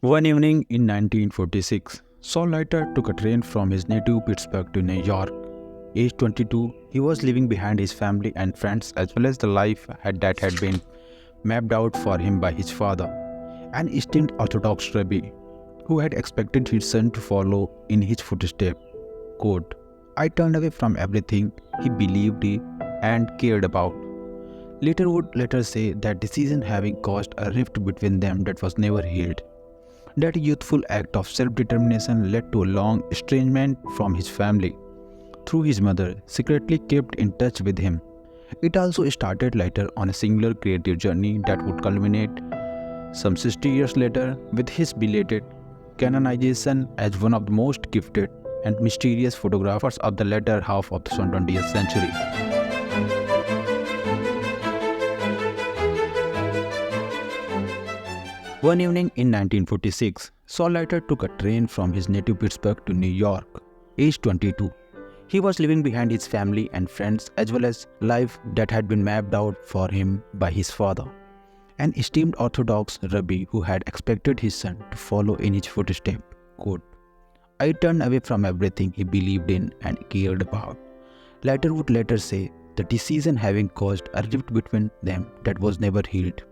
One evening in 1946, Saul Leiter took a train from his native Pittsburgh to New York. Aged 22, he was leaving behind his family and friends as well as the life that had been mapped out for him by his father, an esteemed Orthodox rabbi who had expected his son to follow in his footsteps. Quote, I turned away from everything he believed in and cared about. Leiter would later say that decision having caused a rift between them that was never healed. That youthful act of self-determination led to a long estrangement from his family, through his mother, secretly kept in touch with him. It also started later on a singular creative journey that would culminate some 60 years later with his belated canonization as one of the most gifted and mysterious photographers of the latter half of the 20th century. One evening in 1946, Saul Leiter took a train from his native Pittsburgh to New York. Aged 22, he was leaving behind his family and friends as well as life that had been mapped out for him by his father, an esteemed Orthodox rabbi who had expected his son to follow in his footsteps. Quote, I turned away from everything he believed in and cared about. Leiter would later say the decision having caused a rift between them that was never healed.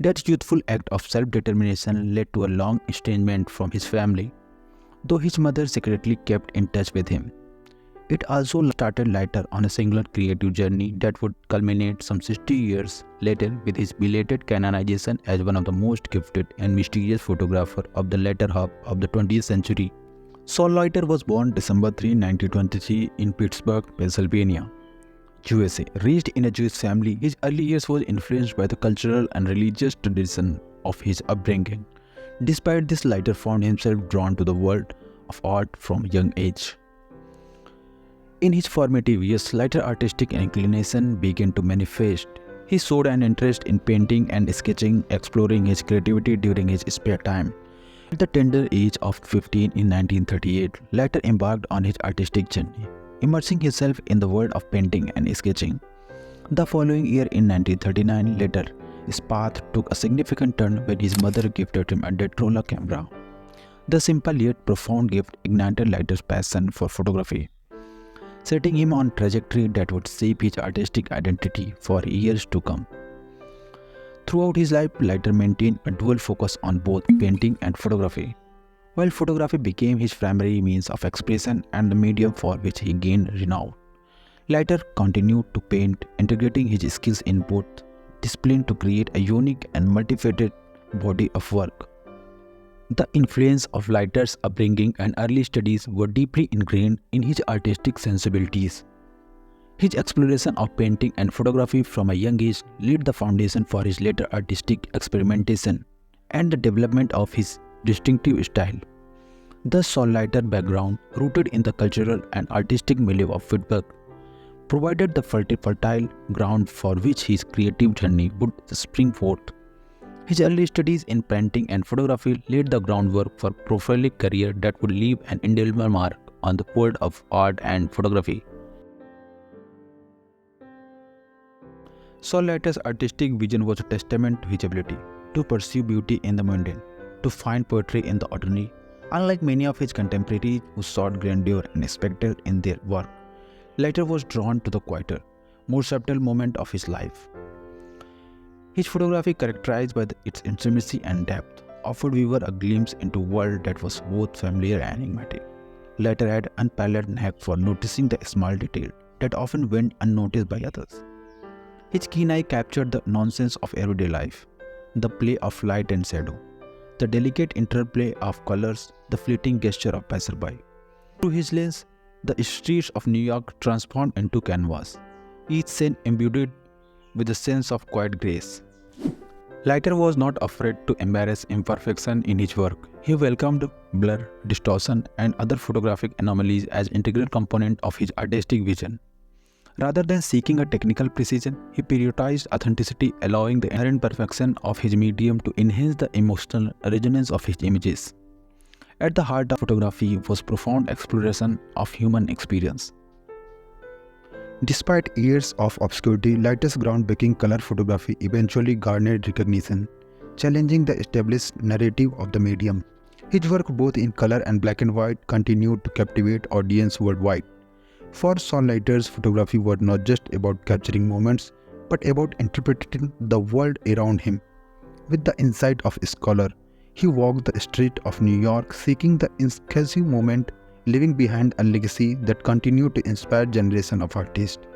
That youthful act of self-determination led to a long estrangement from his family, though his mother secretly kept in touch with him. It also started Leiter on a singular creative journey that would culminate some 60 years later with his belated canonization as one of the most gifted and mysterious photographers of the latter half of the 20th century. Saul Leiter was born December 3, 1923 in Pittsburgh, Pennsylvania, USA. Raised in a Jewish family, his early years were influenced by the cultural and religious tradition of his upbringing. Despite this, Leiter found himself drawn to the world of art from a young age. In his formative years, Leiter's artistic inclination began to manifest. He showed an interest in painting and sketching, exploring his creativity during his spare time. At the tender age of 15 in 1938, Leiter embarked on his artistic journey, immersing himself in the world of painting and sketching. The following year in 1939, Leiter, his path took a significant turn when his mother gifted him a Detrola camera. The simple yet profound gift ignited Leiter's passion for photography, setting him on a trajectory that would shape his artistic identity for years to come. Throughout his life, Leiter maintained a dual focus on both painting and photography. While photography became his primary means of expression and the medium for which he gained renown, Leiter continued to paint, integrating his skills in both disciplines to create a unique and multifaceted body of work. The influence of Leiter's upbringing and early studies were deeply ingrained in his artistic sensibilities. His exploration of painting and photography from a young age laid the foundation for his later artistic experimentation and the development of his distinctive style. Thus, Saul Leiter's background, rooted in the cultural and artistic milieu of Pittsburgh, provided the fertile ground for which his creative journey would spring forth. His early studies in painting and photography laid the groundwork for a prolific career that would leave an indelible mark on the world of art and photography. Saul Leiter's artistic vision was a testament to his ability to pursue beauty in the mundane, to find poetry in the ordinary. Unlike many of his contemporaries who sought grandeur and spectacle in their work, Leiter was drawn to the quieter, more subtle moment of his life. His photography, characterized by its intimacy and depth, offered viewer a glimpse into a world that was both familiar and enigmatic. Leiter had an unparalleled knack for noticing the small detail that often went unnoticed by others. His keen eye captured the nonsense of everyday life, the play of light and shadow, the delicate interplay of colors, the fleeting gesture of passerby. Through his lens, the streets of New York transformed into canvas, each scene imbued with a sense of quiet grace. Leiter was not afraid to embrace imperfection in his work. He welcomed blur, distortion, and other photographic anomalies as integral components of his artistic vision. Rather than seeking a technical precision, he prioritized authenticity, allowing the inherent perfection of his medium to enhance the emotional resonance of his images. At the heart of photography was profound exploration of human experience. Despite years of obscurity, Leiter's groundbreaking color photography eventually garnered recognition, challenging the established narrative of the medium. His work both in color and black and white continued to captivate audiences worldwide. For Saul Leiter's photography was not just about capturing moments, but about interpreting the world around him. With the insight of a scholar, he walked the streets of New York seeking the incisive moment, leaving behind a legacy that continued to inspire generations of artists.